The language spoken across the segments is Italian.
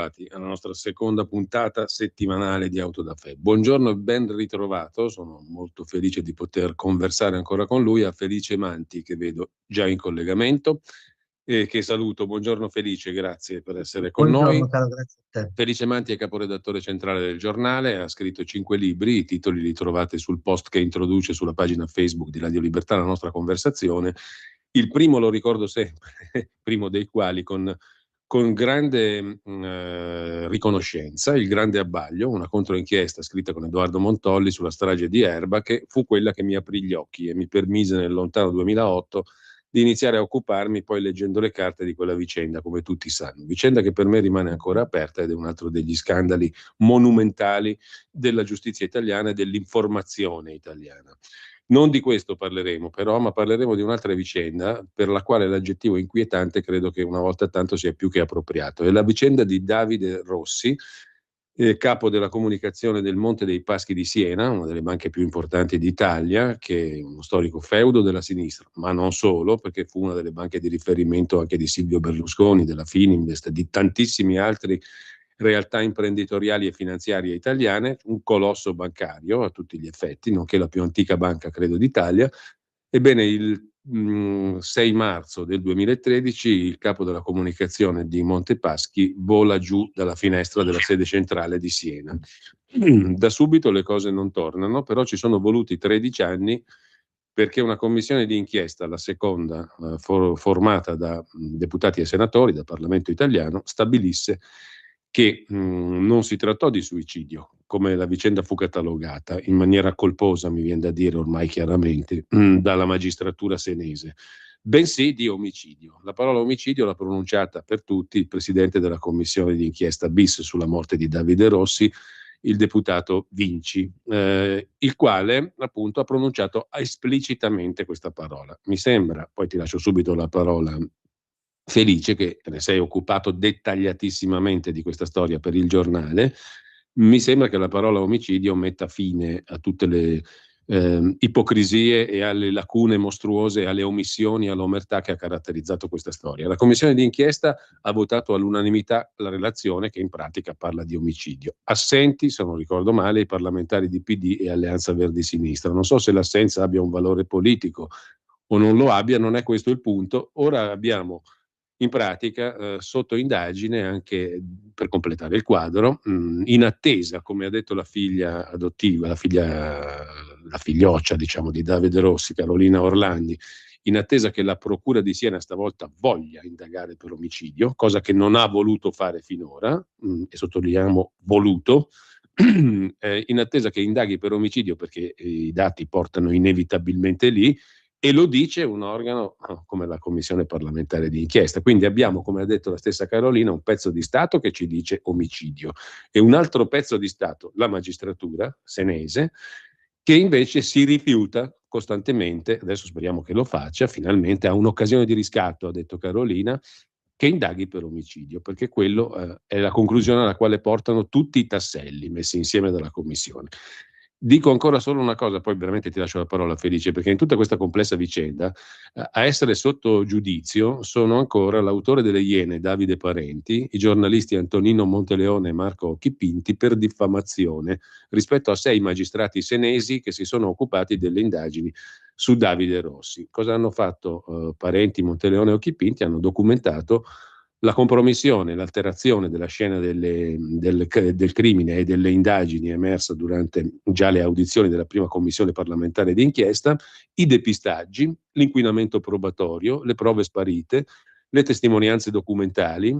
Alla nostra seconda puntata settimanale di Autodafè. Buongiorno e ben ritrovato, sono molto felice di poter conversare ancora con lui, a Felice Manti che vedo già in collegamento e che saluto. Buongiorno Felice, grazie per essere con Buongiorno noi. caro, grazie a te. Felice Manti è caporedattore centrale del giornale, ha scritto 5 libri, i titoli li trovate sul post che introduce sulla pagina Facebook di Radio Libertà la nostra conversazione. Il primo lo ricordo sempre, primo dei quali con grande riconoscenza, il grande abbaglio, una controinchiesta scritta con Edoardo Montolli sulla strage di Erba, che fu quella che mi aprì gli occhi e mi permise nel lontano 2008 di iniziare a occuparmi poi leggendo le carte di quella vicenda, come tutti sanno. Vicenda che per me rimane ancora aperta ed è un altro degli scandali monumentali della giustizia italiana e dell'informazione italiana. Non di questo parleremo però, ma parleremo di un'altra vicenda per la quale l'aggettivo inquietante credo che una volta tanto sia più che appropriato. È la vicenda di Davide Rossi, capo della comunicazione del Monte dei Paschi di Siena, una delle banche più importanti d'Italia, che è uno storico feudo della sinistra, ma non solo, perché fu una delle banche di riferimento anche di Silvio Berlusconi, della Fininvest, di tantissimi altri realtà imprenditoriali e finanziarie italiane, un colosso bancario a tutti gli effetti, nonché la più antica banca, credo, d'Italia. Ebbene, il 6 marzo del 2013 il capo della comunicazione di Montepaschi vola giù dalla finestra della sede centrale di Siena. Da subito le cose non tornano, però ci sono voluti 13 anni perché una commissione di inchiesta, la seconda, formata da deputati e senatori del Parlamento italiano, stabilisse che non si trattò di suicidio, come la vicenda fu catalogata in maniera colposa, mi viene da dire ormai chiaramente, dalla magistratura senese, bensì di omicidio. La parola omicidio l'ha pronunciata per tutti il presidente della commissione di inchiesta bis sulla morte di Davide Rossi, il deputato Vinci, il quale appunto ha pronunciato esplicitamente questa parola. Mi sembra, poi ti lascio subito la parola Felice, che te ne sei occupato dettagliatissimamente di questa storia per il giornale, mi sembra che la parola omicidio metta fine a tutte le ipocrisie e alle lacune mostruose, alle omissioni, all'omertà che ha caratterizzato questa storia. La commissione d'inchiesta ha votato all'unanimità la relazione che in pratica parla di omicidio. Assenti, se non ricordo male, i parlamentari di PD e Alleanza Verdi Sinistra. Non so se l'assenza abbia un valore politico o non lo abbia, non è questo il punto. Ora abbiamo in pratica sotto indagine anche per completare il quadro, in attesa, come ha detto la figlia adottiva, la figlioccia diciamo di Davide Rossi, Carolina Orlandi, in attesa che la Procura di Siena stavolta voglia indagare per omicidio, cosa che non ha voluto fare finora, e sottolineiamo voluto, in attesa che indaghi per omicidio perché i dati portano inevitabilmente lì, e lo dice un organo come la Commissione parlamentare di inchiesta. Quindi abbiamo, come ha detto la stessa Carolina, un pezzo di Stato che ci dice omicidio e un altro pezzo di Stato, la magistratura senese, che invece si rifiuta costantemente, adesso speriamo che lo faccia, finalmente ha un'occasione di riscatto, ha detto Carolina, che indaghi per omicidio, perché quello è la conclusione alla quale portano tutti i tasselli messi insieme dalla Commissione. Dico ancora solo una cosa, poi veramente ti lascio la parola Felice, perché in tutta questa complessa vicenda a essere sotto giudizio sono ancora l'autore delle Iene, Davide Parenti, i giornalisti Antonino Monteleone e Marco Chipinti per diffamazione rispetto a 6 magistrati senesi che si sono occupati delle indagini su Davide Rossi. Cosa hanno fatto Parenti, Monteleone o Chipinti? Hanno documentato la compromissione, l'alterazione della scena del crimine e delle indagini emersa durante già le audizioni della prima commissione parlamentare d'inchiesta, i depistaggi, l'inquinamento probatorio, le prove sparite, le testimonianze documentali,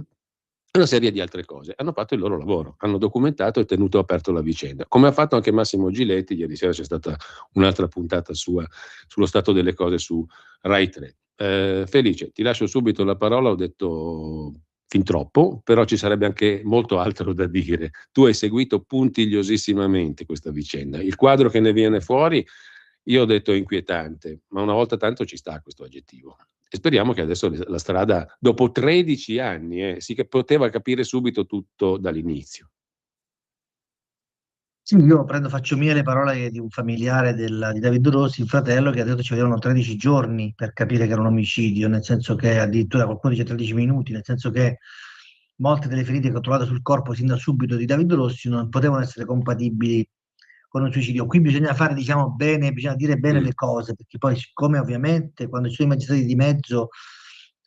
una serie di altre cose. Hanno fatto il loro lavoro, hanno documentato e tenuto aperto la vicenda. Come ha fatto anche Massimo Giletti, ieri sera c'è stata un'altra puntata sua sullo stato delle cose su Rai 3. Felice, ti lascio subito la parola, ho detto fin troppo, però ci sarebbe anche molto altro da dire. Tu hai seguito puntigliosissimamente questa vicenda. Il quadro che ne viene fuori, io ho detto inquietante, ma una volta tanto ci sta questo aggettivo. E speriamo che adesso la strada, dopo 13 anni, si poteva capire subito tutto dall'inizio. Sì, io faccio mie le parole di un familiare di David Rossi, il fratello, che ha detto che ci volevano 13 giorni per capire che era un omicidio, nel senso che addirittura qualcuno dice 13 minuti, nel senso che molte delle ferite che ho trovato sul corpo sin da subito di David Rossi non potevano essere compatibili con un suicidio. Qui bisogna fare, diciamo, bene, bisogna dire bene le cose, perché poi, siccome ovviamente quando ci sono i magistrati di mezzo,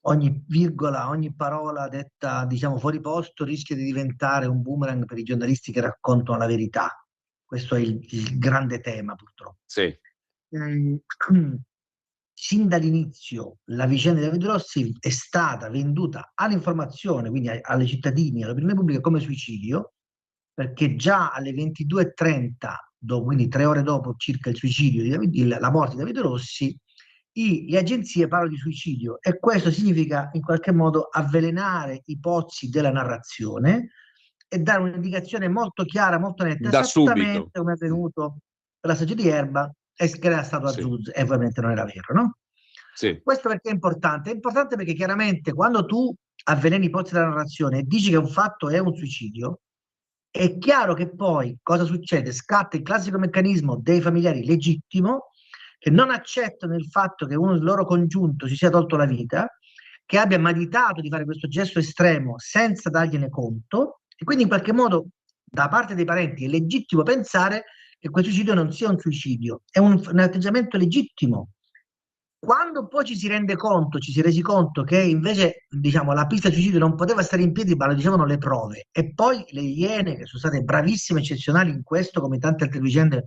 ogni virgola, ogni parola detta, diciamo, fuori posto rischia di diventare un boomerang per i giornalisti che raccontano la verità. Questo è il grande tema, purtroppo. Sì. Mm, Sin dall'inizio la vicenda di David Rossi è stata venduta all'informazione, quindi ai cittadini, all'opinione pubblica come suicidio, perché già alle 22:30, quindi 3 ore dopo circa il suicidio la morte di David Rossi, le agenzie parlano di suicidio, e questo significa in qualche modo avvelenare i pozzi della narrazione e dare un'indicazione molto chiara, molto netta, Da subito. esattamente come è avvenuto per la strage di Erba, e che era stato Sì. aggiunto, e ovviamente non era vero, no? Sì. Questo perché è importante? È importante perché chiaramente quando tu avveleni i pozzi della narrazione e dici che un fatto è un suicidio, è chiaro che poi cosa succede? Scatta il classico meccanismo dei familiari legittimo che non accettano il fatto che uno del loro congiunto si sia tolto la vita, che abbia meditato di fare questo gesto estremo senza dargliene conto, e quindi in qualche modo da parte dei parenti è legittimo pensare che questo suicidio non sia un suicidio, è un atteggiamento legittimo. Quando poi ci si rende conto, ci si è resi conto che invece, diciamo, la pista di suicidio non poteva stare in piedi, ma lo dicevano le prove, e poi le Iene, che sono state bravissime, eccezionali in questo, come tante altre vicende,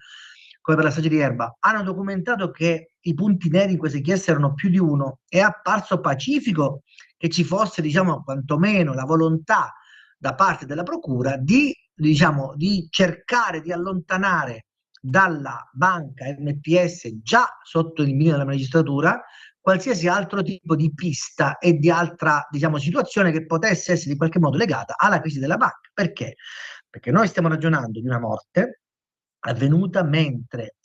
come per la strage di Erba, hanno documentato che i punti neri in queste inchieste erano più di uno, è apparso pacifico che ci fosse, diciamo, quantomeno la volontà da parte della procura di, diciamo, di cercare di allontanare dalla banca MPS, già sotto il mirino della magistratura, qualsiasi altro tipo di pista e di altra, diciamo, situazione che potesse essere in qualche modo legata alla crisi della banca. Perché? Perché noi stiamo ragionando di una morte avvenuta mentre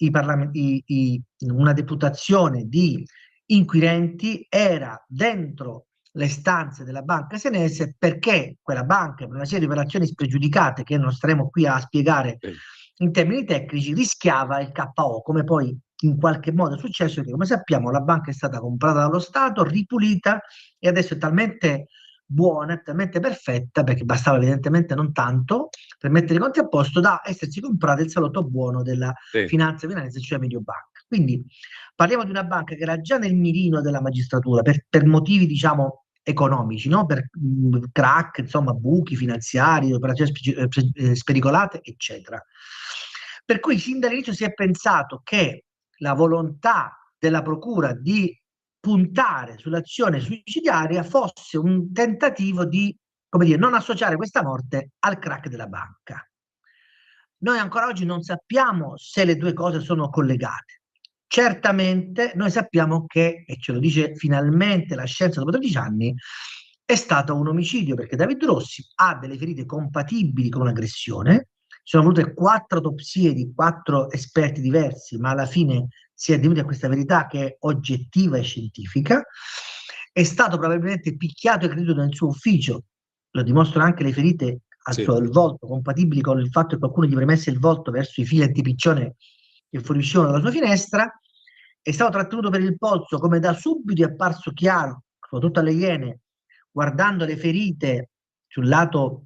una deputazione di inquirenti era dentro le stanze della banca senese, perché quella banca, per una serie di operazioni spregiudicate che non staremo qui a spiegare Sì. in termini tecnici, rischiava il KO, come poi in qualche modo è successo, perché come sappiamo la banca è stata comprata dallo Stato, ripulita, e adesso è talmente buona, è talmente perfetta, perché bastava evidentemente non tanto per mettere i conti a posto, da essersi comprata il salotto buono della Sì. finanza milanese, cioè Mediobanca. Quindi parliamo di una banca che era già nel mirino della magistratura per motivi, diciamo, economici, no? Per crack, insomma, buchi finanziari, operazioni spericolate, eccetera. Per cui sin dall'inizio si è pensato che la volontà della procura di puntare sull'azione suicidaria fosse un tentativo di, come dire, non associare questa morte al crack della banca. Noi ancora oggi non sappiamo se le due cose sono collegate. Certamente noi sappiamo che, e ce lo dice finalmente la scienza dopo 13 anni, è stato un omicidio, perché David Rossi ha delle ferite compatibili con un'aggressione. Ci sono volute 4 autopsie di 4 esperti diversi, ma alla fine si è venuti a questa verità che è oggettiva e scientifica. È stato probabilmente picchiato e creduto nel suo ufficio, lo dimostrano anche le ferite al volto, compatibili con il fatto che qualcuno gli premesse il volto verso i fili antipiccione che fuoriuscivano dalla sua finestra. È stato trattenuto per il polso, come da subito è apparso chiaro, soprattutto alle Iene, guardando le ferite sul lato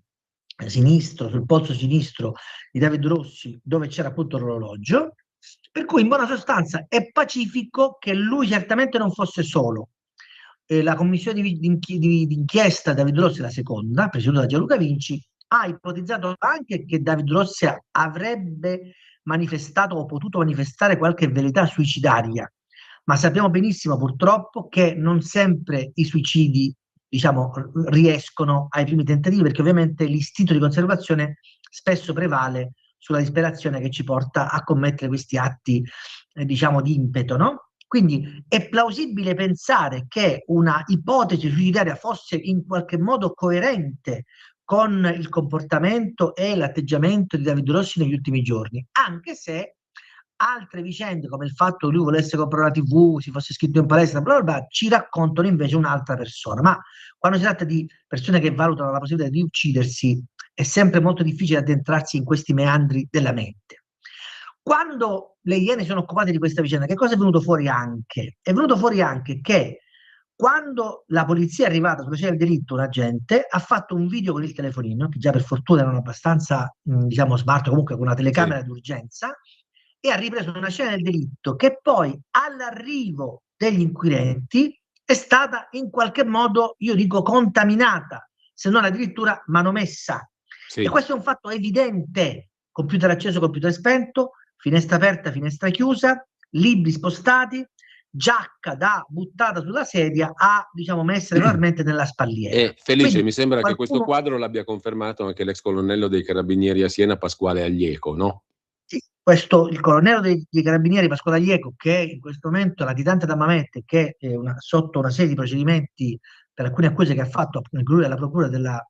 sinistro, sul polso sinistro di David Rossi, dove c'era appunto l'orologio. Per cui in buona sostanza è pacifico che lui certamente non fosse solo. La commissione d'inchiesta David Rossi, la seconda, presieduta da Gianluca Vinci, ha ipotizzato anche che David Rossi avrebbe manifestato o potuto manifestare qualche velleità suicidaria, ma sappiamo benissimo purtroppo che non sempre i suicidi, diciamo, riescono ai primi tentativi, perché ovviamente l'istinto di conservazione spesso prevale sulla disperazione che ci porta a commettere questi atti, diciamo, di impeto, no? Quindi è plausibile pensare che una ipotesi suicidaria fosse in qualche modo coerente con il comportamento e l'atteggiamento di David Rossi negli ultimi giorni, anche se altre vicende, come il fatto che lui volesse comprare la TV, si fosse iscritto in palestra, bla bla bla, ci raccontano invece un'altra persona. Ma quando si tratta di persone che valutano la possibilità di uccidersi, è sempre molto difficile addentrarsi in questi meandri della mente. Quando le Iene sono occupate di questa vicenda, che cosa è venuto fuori anche? È venuto fuori anche che Quando la polizia è arrivata sulla scena del delitto, un agente ha fatto un video con il telefonino, che già per fortuna erano abbastanza, diciamo, smart, comunque con una Sì. telecamera d'urgenza, e ha ripreso una scena del delitto che poi all'arrivo degli inquirenti è stata in qualche modo, io dico, contaminata, se non addirittura manomessa. E Sì. questo è un fatto evidente: computer acceso, computer spento, finestra aperta, finestra chiusa, libri spostati, giacca da buttata sulla sedia a, diciamo, messa regolarmente nella spalliera. E Felice, Quindi mi sembra che questo qualcuno... quadro l'abbia confermato anche l'ex colonnello dei carabinieri a Siena, Pasquale Aglieco, no? Sì, questo, il colonnello dei carabinieri Pasquale Aglieco, che in questo momento è latitante da Mamette, che è sotto una serie di procedimenti per alcune accuse che ha fatto alla Procura della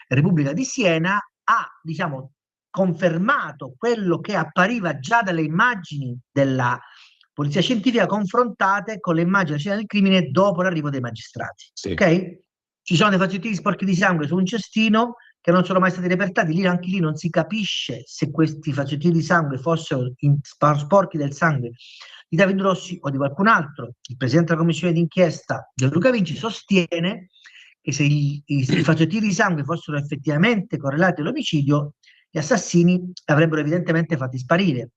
Repubblica di Siena, ha, diciamo, confermato quello che appariva già dalle immagini della polizia scientifica confrontate con le immagini della scena del crimine dopo l'arrivo dei magistrati. Sì. Ok? Ci sono dei fazzolettini sporchi di sangue su un cestino che non sono mai stati repertati. Lì, anche lì non si capisce se questi fazzolettini di sangue fossero sporchi del sangue di David Rossi o di qualcun altro. Il presidente della commissione d'inchiesta, Gianluca Vinci, sostiene che se i fazzolettini di sangue fossero effettivamente correlati all'omicidio, gli assassini li avrebbero evidentemente fatti sparire.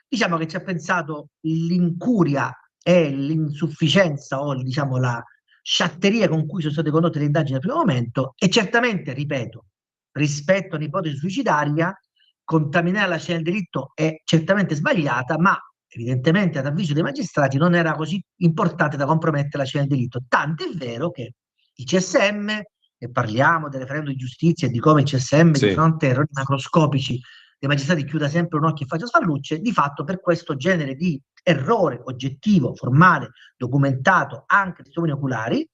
Diciamo che ci ha pensato l'incuria e l'insufficienza, o diciamo la sciatteria con cui sono state condotte le indagini al primo momento, e certamente, ripeto, rispetto a un'ipotesi suicidaria, contaminare la scena del delitto è certamente sbagliata, ma evidentemente ad avviso dei magistrati non era così importante da compromettere la scena del delitto. Tanto è vero che il CSM, e parliamo del referendum di giustizia e di come il CSM di Sì. fronte a errori macroscopici dei magistrati chiuda sempre un occhio e faccia spallucce, di fatto per questo genere di errore oggettivo, formale, documentato, anche testimoni oculari,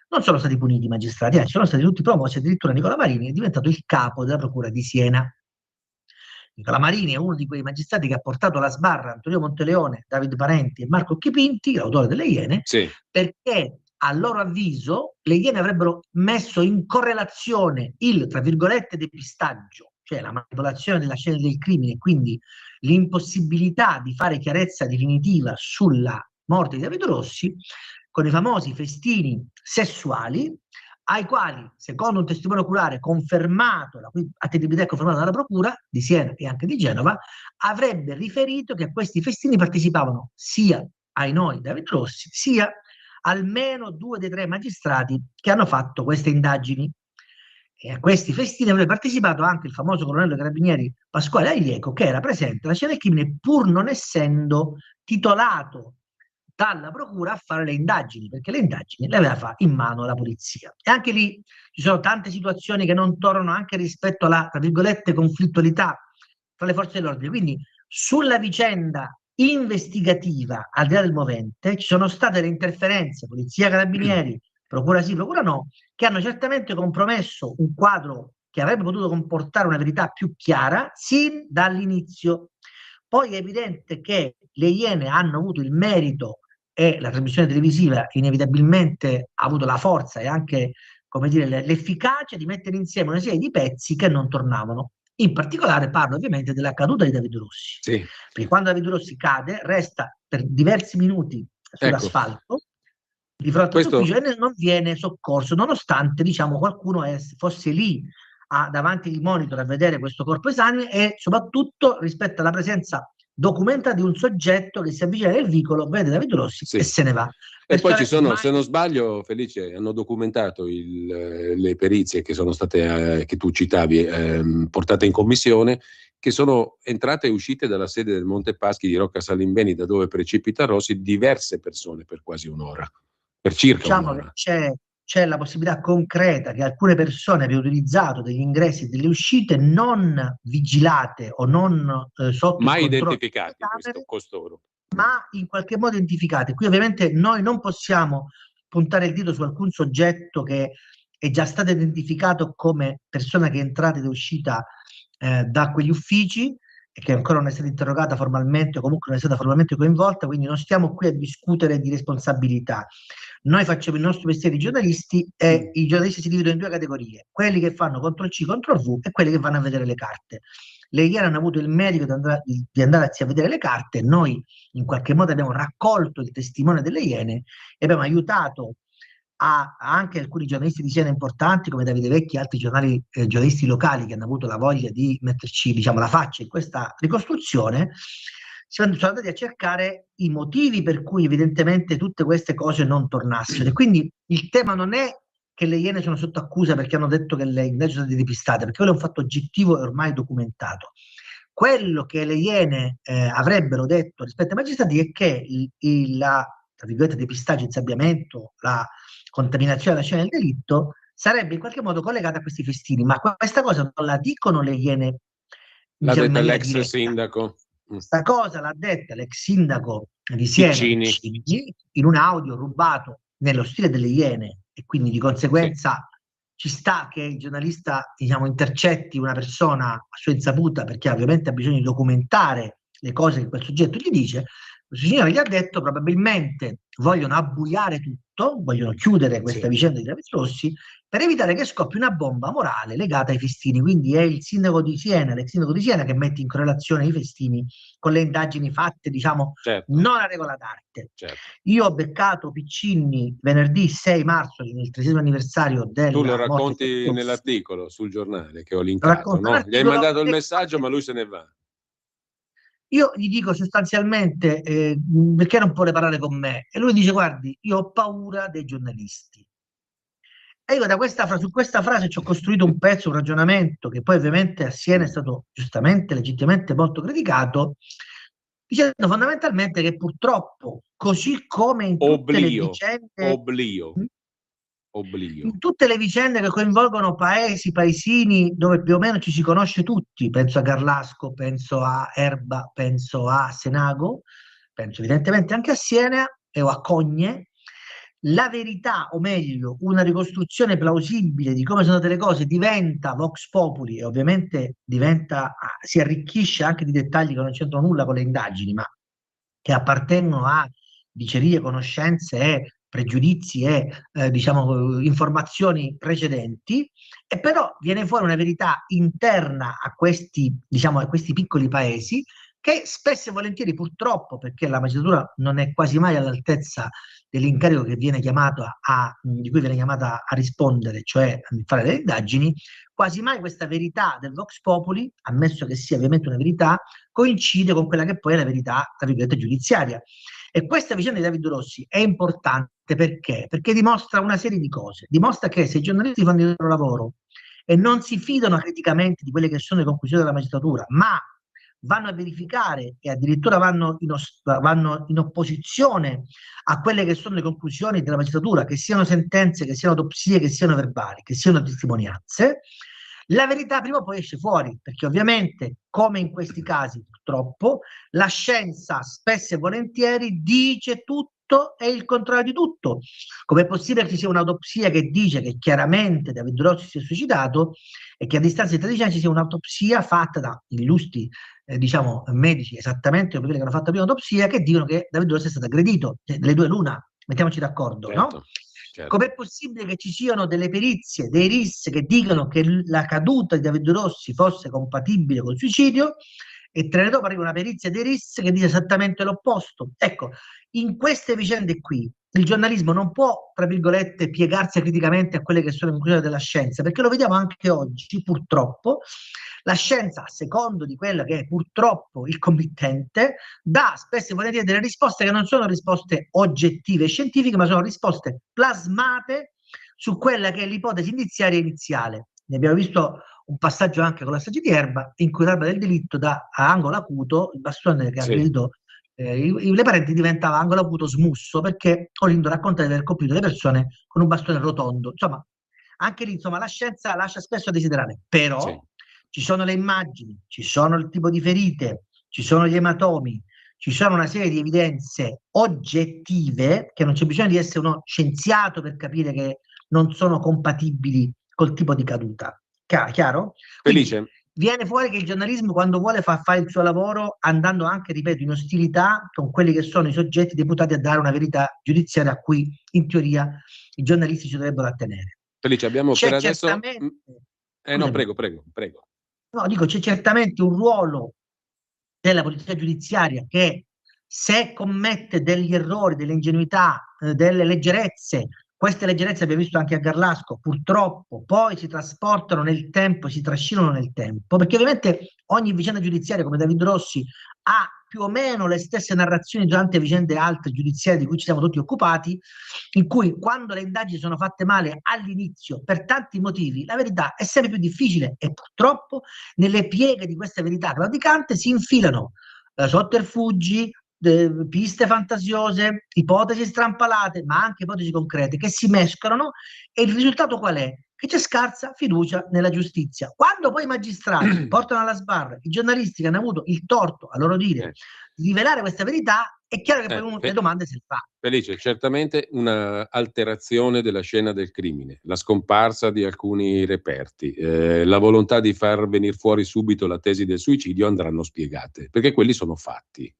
non sono stati puniti i magistrati, anzi sono stati tutti promossi. Addirittura Nicola Marini è diventato il capo della procura di Siena. Nicola Marini è uno di quei magistrati che ha portato alla sbarra Antonio Monteleone, Davide Parenti e Marco Chipinti, l'autore delle Iene, Sì. perché a loro avviso le Iene avrebbero messo in correlazione il, tra virgolette, depistaggio, cioè la manipolazione della scena del crimine, quindi l'impossibilità di fare chiarezza definitiva sulla morte di Davide Rossi, con i famosi festini sessuali, ai quali, secondo un testimone oculare confermato, la cui attendibilità è confermata dalla Procura di Siena e anche di Genova, avrebbe riferito che a questi festini partecipavano sia, ai noi, David Rossi, sia almeno 2 dei 3 magistrati che hanno fatto queste indagini. E a questi festini avrebbe partecipato anche il famoso colonnello dei carabinieri Pasquale Aglieco, che era presente alla scena del crimine pur non essendo titolato dalla procura a fare le indagini, perché le indagini le aveva in mano la polizia. E anche lì ci sono tante situazioni che non tornano anche rispetto alla, tra virgolette, conflittualità tra le forze dell'ordine. Quindi sulla vicenda investigativa, al di là del movente, ci sono state le interferenze, polizia, carabinieri, procura sì, procura no, che hanno certamente compromesso un quadro che avrebbe potuto comportare una verità più chiara sin dall'inizio. Poi è evidente che le Iene hanno avuto il merito, e la trasmissione televisiva inevitabilmente ha avuto la forza e anche, come dire, l'efficacia di mettere insieme una serie di pezzi che non tornavano. In particolare parlo ovviamente della caduta di David Rossi, Sì. perché quando David Rossi cade resta per diversi minuti Ecco, sull'asfalto di fronte al suo questo ufficio e non viene soccorso, nonostante, diciamo, qualcuno fosse lì davanti al monitor a vedere questo corpo esanime, e soprattutto rispetto alla presenza documentata di un soggetto che si avvicina nel vicolo, vede David Rossi e sì. se ne va. E poi ci Persone sono, mai... se non sbaglio, Felice, hanno documentato le perizie che sono state, che tu citavi, portate in commissione, che sono entrate e uscite dalla sede del Monte Paschi di Rocca Salimbeni, da dove precipita Rossi, diverse persone per quasi un'ora, per circa Diciamo che un'ora. c'è la possibilità concreta che alcune persone abbiano utilizzato degli ingressi e delle uscite non vigilate o non sotto il Mai controllo delle identificati camere, costoro. ma in qualche modo identificate. Qui ovviamente noi non possiamo puntare il dito su alcun soggetto che è già stato identificato come persona che è entrata ed è uscita da quegli uffici e che ancora non è stata interrogata formalmente o comunque non è stata formalmente coinvolta, quindi non stiamo qui a discutere di responsabilità. Noi facciamo il nostro mestiere di giornalisti e i giornalisti si dividono in 2 categorie: quelli che fanno CTRL C, CTRL V e quelli che vanno a vedere le carte. Le ieri hanno avuto il merito di andare a vedere le carte, noi in qualche modo abbiamo raccolto il testimone delle Iene e abbiamo aiutato a anche alcuni giornalisti di Siena importanti come Davide Vecchi e altri giornalisti locali che hanno avuto la voglia di metterci, diciamo, la faccia in questa ricostruzione, sono andati a cercare i motivi per cui evidentemente tutte queste cose non tornassero. E quindi il tema non è che le Iene sono sotto accusa perché hanno detto che le indagini sono state depistate, perché quello è un fatto oggettivo e ormai documentato. Quello che le Iene avrebbero detto rispetto ai magistrati è che la, tra virgolette, depistaggio, insabbiamento, la contaminazione della scena del delitto sarebbe in qualche modo collegata a questi festini, ma questa cosa non la dicono le Iene, L'ha diciamo, in detta maniera l'ex diretta. sindaco. Questa cosa l'ha detta l'ex sindaco di Siena Piccini. Piccini in un audio rubato nello stile delle Iene, e quindi di Sì. conseguenza ci sta che il giornalista, diciamo, intercetti una persona a sua insaputa perché ovviamente ha bisogno di documentare le cose che quel soggetto gli dice. Questo signore gli ha detto probabilmente vogliono abbuiare tutto, vogliono chiudere questa Sì. vicenda di David Rossi per evitare che scoppi una bomba morale legata ai festini. Quindi è il sindaco di Siena, l'ex sindaco di Siena, che mette in correlazione i festini con le indagini fatte, diciamo, Certo, non a regola d'arte. certo. Io ho beccato Piccinni venerdì 6 marzo, nel 30° anniversario Tu lo della morte di racconti Rossi. nell'articolo sul giornale che ho linkato, Racconta no? Gli hai l'articolo mandato il e messaggio, ma lui se ne va. io gli dico sostanzialmente perché non vuole parlare con me? E lui dice: guardi, io ho paura dei giornalisti. E io su questa frase ci ho costruito un pezzo, un ragionamento che poi ovviamente a Siena è stato giustamente, legittimamente molto criticato, dicendo fondamentalmente che purtroppo, così come in tutte le Oblio, vicende, oblio, oblio. in tutte le vicende che coinvolgono paesi, paesini dove più o meno ci si conosce tutti, penso a Garlasco, penso a Erba, penso a Senago, penso evidentemente anche a Siena o a Cogne, la verità, o meglio, una ricostruzione plausibile di come sono andate le cose diventa Vox Populi e ovviamente si arricchisce anche di dettagli che non c'entrano nulla con le indagini, ma che appartengono a dicerie, conoscenze e pregiudizi e diciamo informazioni precedenti, e però viene fuori una verità interna a questi, diciamo, a questi piccoli paesi che spesso e volentieri purtroppo, perché la magistratura non è quasi mai all'altezza dell'incarico che viene di cui viene chiamata a rispondere, cioè a fare delle indagini, quasi mai questa verità del Vox Populi, ammesso che sia ovviamente una verità, coincide con quella che poi è la verità, tra virgolette, giudiziaria. E questa vicenda di David Rossi è importante perché? Perché dimostra una serie di cose. Dimostra che se i giornalisti fanno il loro lavoro e non si fidano criticamente di quelle che sono le conclusioni della magistratura, ma vanno a verificare e addirittura vanno in opposizione a quelle che sono le conclusioni della magistratura, che siano sentenze, che siano autopsie, che siano verbali, che siano testimonianze, la verità prima o poi esce fuori, perché ovviamente, come in questi casi purtroppo, la scienza spesso e volentieri dice tutto e il contrario di tutto. Com'è possibile che ci sia un'autopsia che dice che chiaramente David Rossi si è suicidato e che a distanza di 13 anni ci sia un'autopsia fatta da illustri diciamo, medici esattamente come quelli che hanno fatto la prima autopsia che dicono che David Rossi è stato aggredito, cioè, delle due l'una, mettiamoci d'accordo, no? Certo, certo. Com'è possibile che ci siano delle perizie, dei RIS che dicono che la caduta di David Rossi fosse compatibile col suicidio e 3 anni dopo arriva una perizia dei RIS che dice esattamente l'opposto? Ecco, in queste vicende qui il giornalismo non può, tra virgolette, piegarsi criticamente a quelle che sono le conclusioni della scienza, perché lo vediamo anche oggi, purtroppo, la scienza, a secondo di quella che è purtroppo il committente, dà spesso e volentieri delle risposte che non sono risposte oggettive e scientifiche, ma sono risposte plasmate su quella che è l'ipotesi indiziaria iniziale. Ne abbiamo visto un passaggio anche con la strage di Erba, in cui l'alba del delitto da a angolo acuto, il bastone che ha Sì. aggredito le parenti diventava angolo acuto smusso perché Olindo racconta di aver colpito le persone con un bastone rotondo. Insomma, anche lì, insomma, la scienza lascia spesso a desiderare, però Sì. ci sono le immagini, ci sono il tipo di ferite, ci sono gli ematomi, ci sono una serie di evidenze oggettive che non c'è bisogno di essere uno scienziato per capire che non sono compatibili col tipo di caduta. Chiaro? Quindi Felice, viene fuori che il giornalismo, quando vuole, fa fare il suo lavoro andando anche, ripeto, in ostilità con quelli che sono i soggetti deputati a dare una verità giudiziaria a cui in teoria i giornalisti ci dovrebbero attenere. Felice, abbiamo per C'è adesso... certamente, No, scusami, prego, prego, prego. no, dico, c'è certamente un ruolo della polizia giudiziaria che se commette degli errori, delle ingenuità, delle leggerezze, Queste leggerezze abbiamo visto anche a Garlasco, purtroppo poi si trasportano nel tempo, si trascinano nel tempo, perché ovviamente ogni vicenda giudiziaria come David Rossi ha più o meno le stesse narrazioni durante vicende altre giudiziarie di cui ci siamo tutti occupati, in cui quando le indagini sono fatte male all'inizio per tanti motivi, la verità è sempre più difficile e purtroppo nelle pieghe di questa verità claudicante si infilano sotterfugi, piste fantasiose, ipotesi strampalate, ma anche ipotesi concrete che si mescolano e il risultato qual è? Che c'è scarsa fiducia nella giustizia. Quando poi i magistrati portano alla sbarra i giornalisti che hanno avuto il torto, a loro dire, di rivelare questa verità, è chiaro che poi uno le domande se le fa. Felice, certamente una alterazione della scena del crimine, la scomparsa di alcuni reperti, la volontà di far venire fuori subito la tesi del suicidio andranno spiegate, perché quelli sono fatti,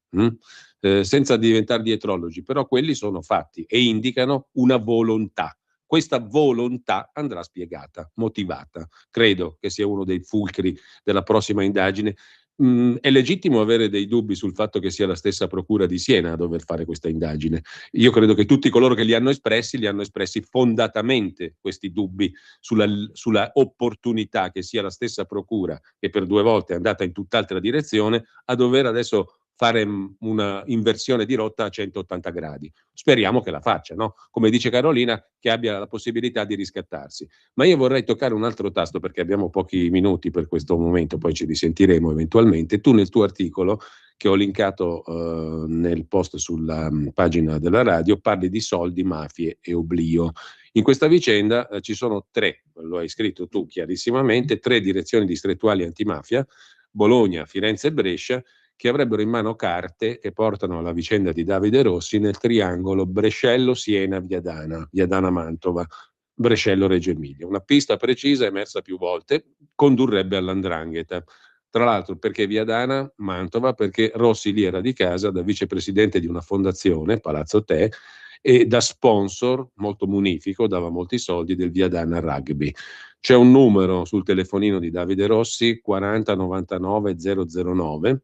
senza diventare dietrologi, però quelli sono fatti e indicano una volontà. Questa volontà andrà spiegata, motivata. Credo che sia uno dei fulcri della prossima indagine. È legittimo avere dei dubbi sul fatto che sia la stessa procura di Siena a dover fare questa indagine. Io credo che tutti coloro che li hanno espressi fondatamente questi dubbi sulla opportunità che sia la stessa procura, che per 2 volte è andata in tutt'altra direzione, a dover adesso fare una inversione di rotta a 180 gradi. Speriamo che la faccia, no? Come dice Carolina, che abbia la possibilità di riscattarsi. Ma io vorrei toccare un altro tasto perché abbiamo pochi minuti per questo momento, poi ci risentiremo eventualmente. Tu nel tuo articolo, che ho linkato nel post sulla pagina della radio, parli di soldi, mafie e oblio. In questa vicenda ci sono 3, lo hai scritto tu chiarissimamente, 3 direzioni distrettuali antimafia, Bologna, Firenze e Brescia, che avrebbero in mano carte che portano alla vicenda di Davide Rossi nel triangolo Brescello-Siena-Viadana, Viadana-Mantova, Brescello-Reggio Emilia. Una pista precisa emersa più volte, condurrebbe all''ndrangheta. Tra l'altro perché Viadana, Mantova? Perché Rossi lì era di casa da vicepresidente di una fondazione, Palazzo Te, e da sponsor molto munifico, dava molti soldi, del Viadana Rugby. C'è un numero sul telefonino di Davide Rossi, 40 99 009,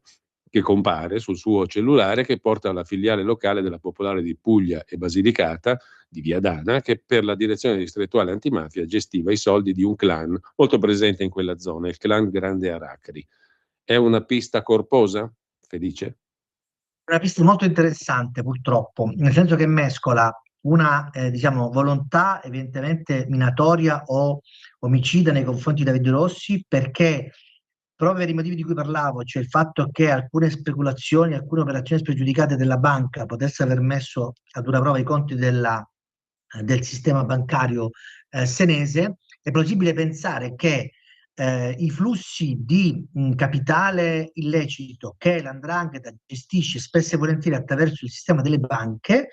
che compare sul suo cellulare, che porta alla filiale locale della Popolare di Puglia e Basilicata di Viadana, che per la direzione distrettuale antimafia gestiva i soldi di un clan molto presente in quella zona, il clan Grande Aracri. È una pista corposa, Felice? Una pista molto interessante, purtroppo, nel senso che mescola una diciamo, volontà evidentemente minatoria o omicida nei confronti di David Rossi, perché proprio per i motivi di cui parlavo, cioè il fatto che alcune speculazioni, alcune operazioni spregiudicate della banca potessero aver messo a dura prova i conti del sistema bancario senese, è plausibile pensare che i flussi di capitale illecito che l''ndrangheta gestisce spesso e volentieri attraverso il sistema delle banche,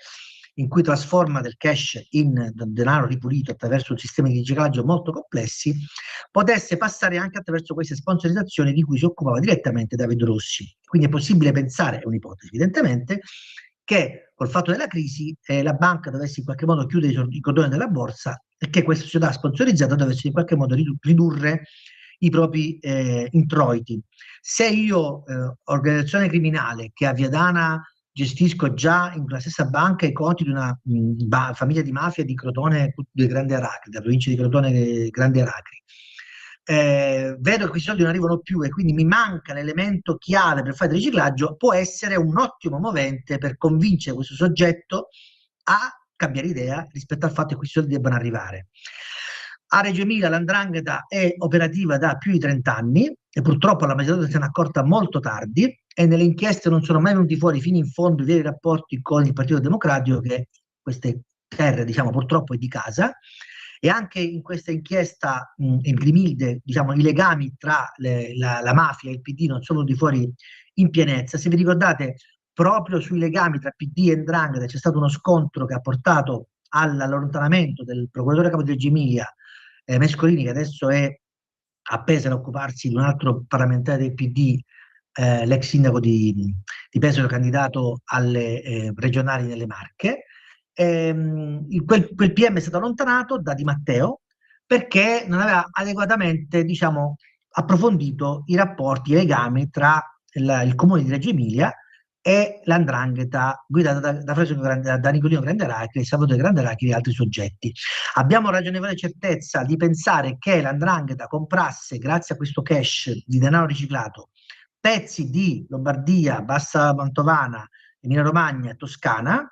in cui trasforma del cash in denaro ripulito attraverso un sistema di riciclaggio molto complessi, potesse passare anche attraverso queste sponsorizzazioni di cui si occupava direttamente David Rossi. Quindi è possibile pensare, è un'ipotesi evidentemente, che col fatto della crisi la banca dovesse in qualche modo chiudere i cordoni della borsa e che questa società sponsorizzata dovesse in qualche modo ridurre i propri introiti. Se io, organizzazione criminale che a Viadana gestisco già in quella stessa banca i conti di una famiglia di mafia di Crotone del Grande Aracri, della provincia di Crotone Grande Aracri, vedo che questi soldi non arrivano più e quindi mi manca l'elemento chiave per fare il riciclaggio, può essere un ottimo movente per convincere questo soggetto a cambiare idea rispetto al fatto che questi soldi debbano arrivare. A Reggio Emilia l''ndrangheta è operativa da più di 30 anni e purtroppo la magistratura se ne è accorta molto tardi e nelle inchieste non sono mai venuti fuori fino in fondo i veri rapporti con il Partito Democratico, che queste terre, diciamo, purtroppo è di casa. E anche in questa inchiesta in Grimilde, diciamo, i legami tra la mafia e il PD non sono venuti fuori in pienezza. Se vi ricordate, proprio sui legami tra PD e 'ndrangheta c'è stato uno scontro che ha portato all'allontanamento del procuratore capo di Reggio Emilia, Mescolini, che adesso è appeso ad occuparsi di un altro parlamentare del PD, l'ex sindaco di Pesaro, candidato alle regionali nelle Marche. Quel PM è stato allontanato da Di Matteo perché non aveva adeguatamente, diciamo, approfondito i rapporti, i legami tra il comune di Reggio Emilia e l''ndrangheta guidata da Nicolino Granderacchi, Salvatore Granderacchi e altri soggetti. Abbiamo ragionevole certezza di pensare che l''ndrangheta comprasse, grazie a questo cash di denaro riciclato, pezzi di Lombardia, Bassa Mantovana, Emilia Romagna e Toscana,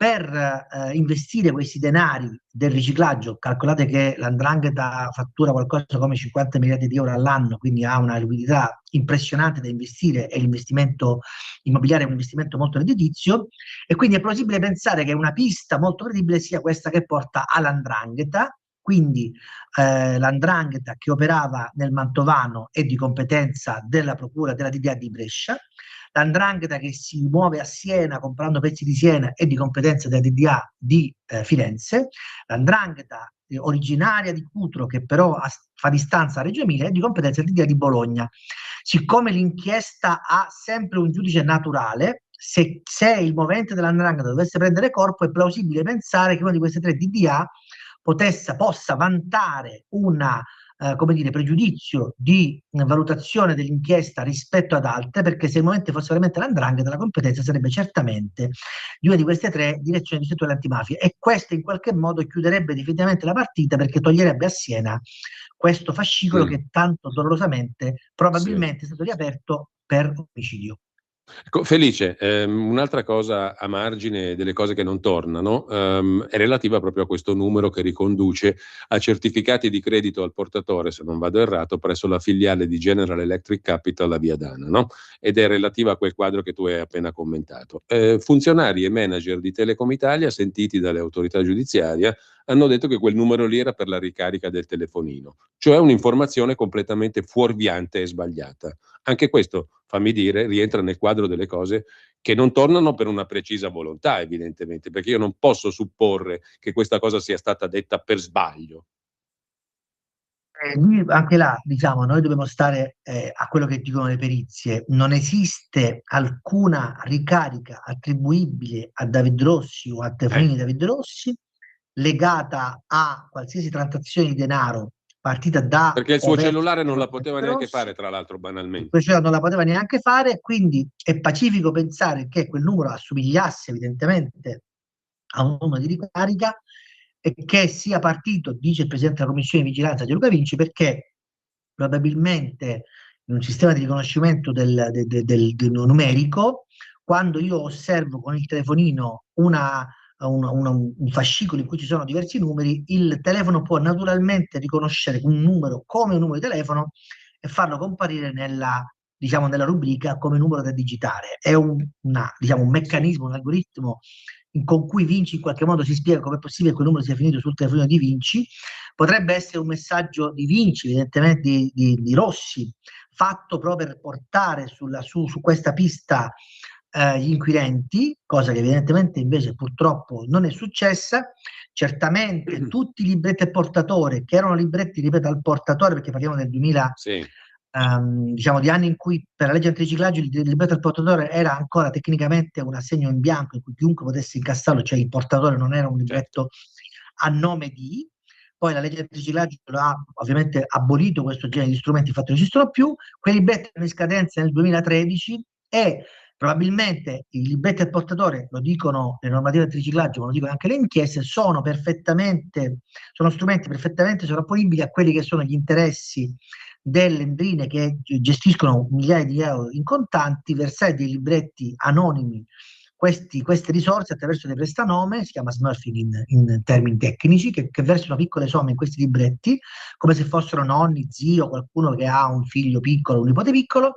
per investire questi denari del riciclaggio. Calcolate che l''ndrangheta fattura qualcosa come 50 miliardi di euro all'anno, quindi ha una liquidità impressionante da investire, e l'investimento immobiliare è un investimento molto redditizio, e quindi è plausibile pensare che una pista molto credibile sia questa che porta all''ndrangheta. Quindi l''ndrangheta che operava nel Mantovano è di competenza della procura della DDA di Brescia, l''ndrangheta che si muove a Siena comprando pezzi di Siena è di competenza della DDA di Firenze, l''ndrangheta originaria di Cutro, che però fa distanza a Reggio Emilia, è di competenza della DDA di Bologna. Siccome l'inchiesta ha sempre un giudice naturale, se il movente dell''ndrangheta dovesse prendere corpo, è plausibile pensare che una di queste tre DDA possa vantare una come dire, pregiudizio di valutazione dell'inchiesta rispetto ad altre, perché se il movente fosse veramente l''ndrangheta, la competenza sarebbe certamente di una di queste tre direzioni distrettuali antimafia, e questo in qualche modo chiuderebbe definitivamente la partita, perché toglierebbe a Siena questo fascicolo che tanto dolorosamente probabilmente è stato riaperto per omicidio. Ecco, Felice, un'altra cosa a margine delle cose che non tornano, è relativa proprio a questo numero che riconduce a certificati di credito al portatore, se non vado errato, presso la filiale di General Electric Capital a Viadana, no? Ed è relativa a quel quadro che tu hai appena commentato. Funzionari e manager di Telecom Italia, sentiti dalle autorità giudiziarie, hanno detto che quel numero lì era per la ricarica del telefonino, cioè un'informazione completamente fuorviante e sbagliata. Anche questo, fammi dire, rientra nel quadro delle cose che non tornano per una precisa volontà, evidentemente, perché io non posso supporre che questa cosa sia stata detta per sbaglio. Anche là, diciamo, noi dobbiamo stare a quello che dicono le perizie. Non esiste alcuna ricarica attribuibile a David Rossi o a telefonini di David Rossi legata a qualsiasi transazione di denaro partita da Perché il o suo verso cellulare non la David poteva neanche Rossi. fare, tra l'altro, Il banalmente. PCO non la poteva neanche fare, quindi è pacifico pensare che quel numero assomigliasse evidentemente a un numero di ricarica, e che sia partito, dice il Presidente della Commissione di Vigilanza Gianluca Vinci, perché probabilmente in un sistema di riconoscimento del numerico, quando io osservo con il telefonino un fascicolo in cui ci sono diversi numeri, il telefono può naturalmente riconoscere un numero come un numero di telefono e farlo comparire diciamo, nella rubrica come numero da digitare. È diciamo, un meccanismo, un algoritmo con cui Vinci in qualche modo si spiega come è possibile che quel numero sia finito sul telefonino di Vinci. Potrebbe essere un messaggio di Vinci, evidentemente di Rossi, fatto proprio per portare su questa pista gli inquirenti, cosa che evidentemente invece purtroppo non è successa. Certamente tutti i libretti al portatore, che erano libretti, ripeto, al portatore, perché parliamo del 2000, Sì. diciamo di anni in cui per la legge antiriciclaggio il libretto al portatore era ancora tecnicamente un assegno in bianco in cui chiunque potesse incassarlo, cioè il portatore non era un libretto a nome di. Poi la legge antiriciclaggio ha ovviamente abolito questo genere di strumenti, infatti non esistono più. Quei libretti erano in scadenza nel 2013, e probabilmente i libretti al portatore, lo dicono le normative antiriciclaggio, ma lo dicono anche le inchieste, sono strumenti perfettamente sovrapponibili a quelli che sono gli interessi delle endrine che gestiscono migliaia di euro in contanti, versare dei libretti anonimi queste risorse attraverso dei prestanome, si chiama smurfing in termini tecnici, che versano piccole somme in questi libretti, come se fossero nonni, zio, qualcuno che ha un figlio piccolo, un nipote piccolo,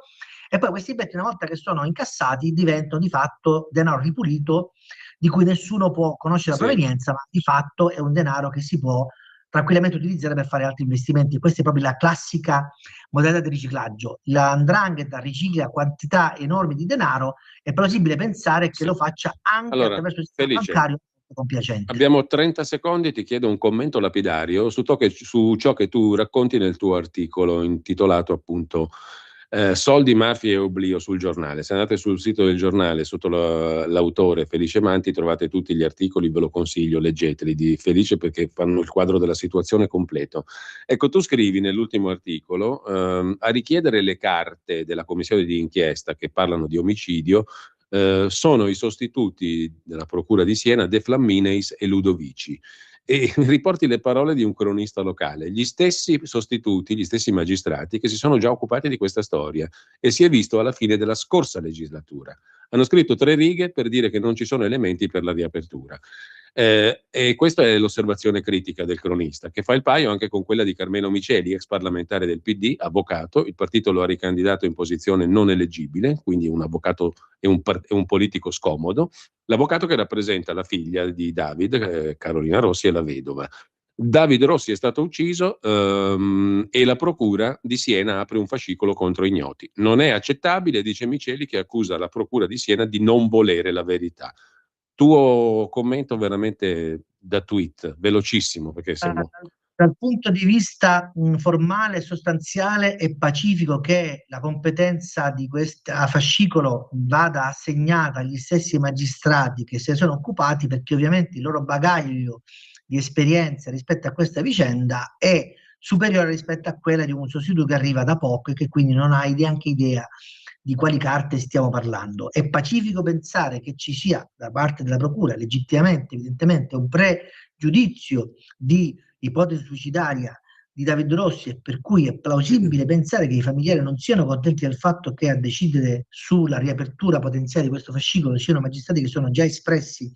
e poi questi libretti, una volta che sono incassati, diventano di fatto denaro ripulito, di cui nessuno può conoscere la Sì. provenienza, ma di fatto è un denaro che si può tranquillamente utilizzare per fare altri investimenti. Questa è proprio la classica modalità di riciclaggio. La 'ndrangheta ricicla quantità enormi di denaro, è plausibile pensare che lo faccia anche Allora, attraverso il sistema Felice, bancario compiacente. abbiamo 30 secondi, ti chiedo un commento lapidario su ciò che tu racconti nel tuo articolo intitolato appunto Soldi, mafia e oblio sul giornale. Se andate sul sito del giornale sotto l'autore Felice Manti trovate tutti gli articoli, ve lo consiglio, leggeteli di Felice perché fanno il quadro della situazione completo. Ecco, tu scrivi nell'ultimo articolo a richiedere le carte della commissione di inchiesta che parlano di omicidio sono i sostituti della Procura di Siena De Flammineis e Ludovici. E riporti le parole di un cronista locale, gli stessi sostituti, gli stessi magistrati che si sono già occupati di questa storia, e si è visto alla fine della scorsa legislatura. Hanno scritto 3 righe per dire che non ci sono elementi per la riapertura. E questa è l'osservazione critica del cronista, che fa il paio anche con quella di Carmelo Miceli, ex parlamentare del PD, avvocato. Il partito lo ha ricandidato in posizione non eleggibile, quindi un avvocato e un politico scomodo. L'avvocato che rappresenta la figlia di David, Carolina Rossi, e la vedova. David Rossi è stato ucciso e la procura di Siena apre un fascicolo contro ignoti. Non è accettabile, dice Miceli, che accusa la procura di Siena di non volere la verità. Tuo commento veramente da tweet, velocissimo, perché siamo... Dal punto di vista formale, sostanziale e pacifico, che la competenza di questa fascicolo vada assegnata agli stessi magistrati che se ne sono occupati, perché ovviamente il loro bagaglio di esperienza rispetto a questa vicenda è superiore rispetto a quella di un sostituto che arriva da poco e che quindi non ha neanche idea di quali carte stiamo parlando. È pacifico pensare che ci sia da parte della Procura, legittimamente, evidentemente, un pregiudizio di ipotesi suicidaria di David Rossi, e per cui è plausibile pensare che i familiari non siano contenti del fatto che a decidere sulla riapertura potenziale di questo fascicolo siano magistrati che sono già espressi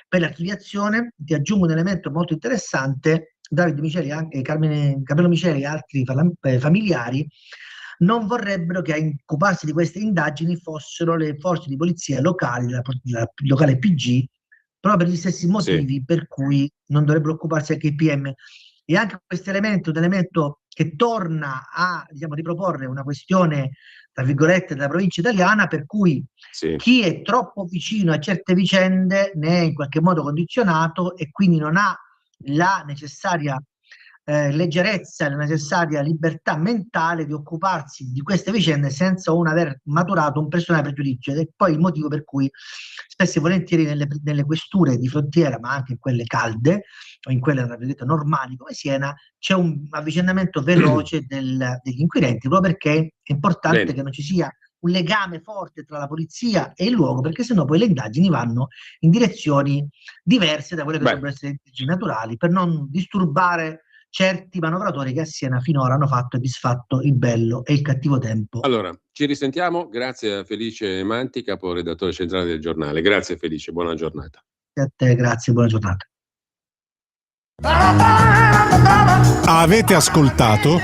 per l'archiviazione. Ti aggiungo un elemento molto interessante: David Miceli, Carmelo Miceli e altri familiari non vorrebbero che a occuparsi di queste indagini fossero le forze di polizia locali, la locale PG, proprio per gli stessi motivi Sì. per cui non dovrebbero occuparsi anche i PM. E anche questo elemento è un elemento che torna a, diciamo, riproporre una questione, tra virgolette, della provincia italiana, per cui Sì. chi è troppo vicino a certe vicende ne è in qualche modo condizionato e quindi non ha la necessaria leggerezza e la necessaria libertà mentale di occuparsi di queste vicende senza aver maturato un personale pregiudizio. Ed è poi il motivo per cui spesso e volentieri nelle questure di frontiera, ma anche in quelle calde o in quelle normali come Siena, c'è un avvicendamento veloce degli inquirenti, proprio perché è importante Bene. che non ci sia un legame forte tra la polizia e il luogo, perché sennò poi le indagini vanno in direzioni diverse da quelle che dovrebbero essere indagini naturali, per non disturbare certi manovratori che a Siena finora hanno fatto e disfatto il bello e il cattivo tempo. Allora, ci risentiamo. Grazie a Felice Manti, caporedattore centrale del giornale. Grazie Felice, buona giornata. A te, grazie, buona giornata. Avete ascoltato